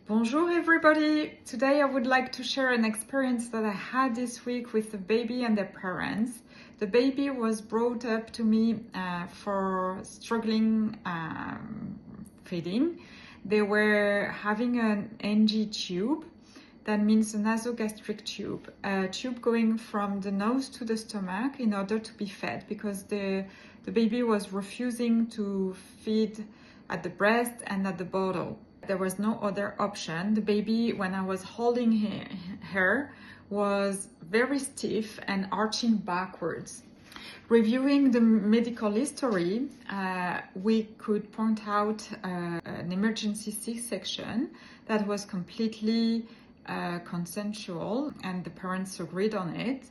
Bonjour everybody! Today I would like to share an experience that I had this week with the baby and their parents. The baby was brought up to me for struggling feeding. They were having an NG tube, that means a nasogastric tube, a tube going from the nose to the stomach in order to be fed, because the baby was refusing to feed at the breast and at the bottle. There was no other option. The baby, when I was holding her, was very stiff and arching backwards. Reviewing the medical history, we could point out an emergency C-section that was completely consensual, and the parents agreed on it.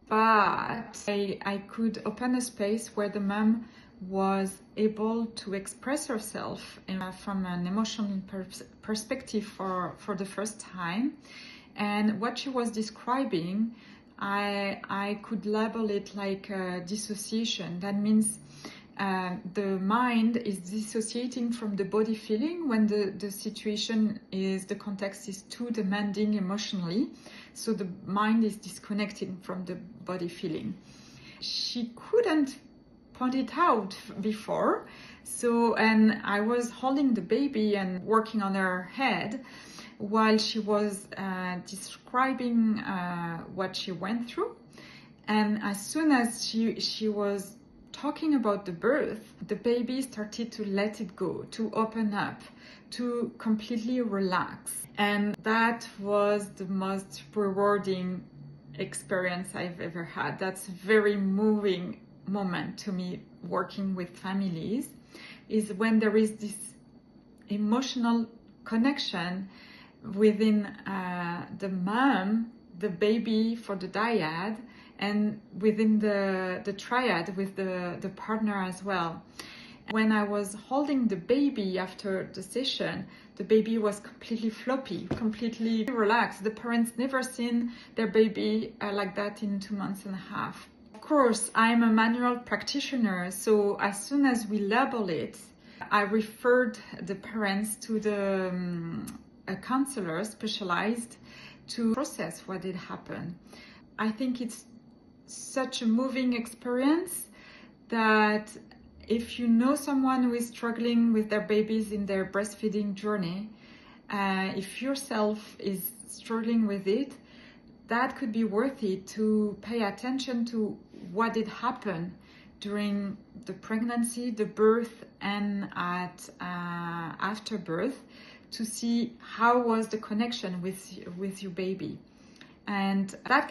But I could open a space where the mom was able to express herself from an emotional perspective for the first time. And what she was describing, I could label it like dissociation. That means the mind is dissociating from the body feeling when the situation is, the context is too demanding emotionally. So the mind is disconnecting from the body feeling. She couldn't point it out before. And I was holding the baby and working on her head while she was describing what she went through. And as soon as she was talking about the birth, the baby started to let it go, to open up, to completely relax. And that was the most rewarding experience I've ever had. That's a very moving moment to me working with families, is when there is this emotional connection within the mom, the baby for the dyad, and within the triad with the partner as well. When I was holding the baby after the session, the baby was completely floppy, completely relaxed. The parents never seen their baby like that in 2.5 months. Of course, I'm a manual practitioner, so as soon as we label it, I referred the parents to a counselor specialized to process what did happen. I think it's such a moving experience that if you know someone who is struggling with their babies in their breastfeeding journey, if yourself is struggling with it, that could be worth it to pay attention to what did happen during the pregnancy, the birth, and after birth, to see how was the connection with your baby. And that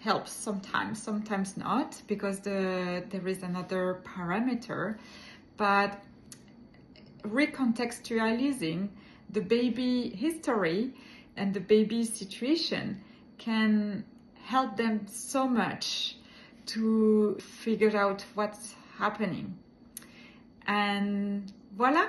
helps sometimes not, because there is another parameter. But recontextualizing the baby history and the baby situation can help them so much to figure out what's happening. And voila!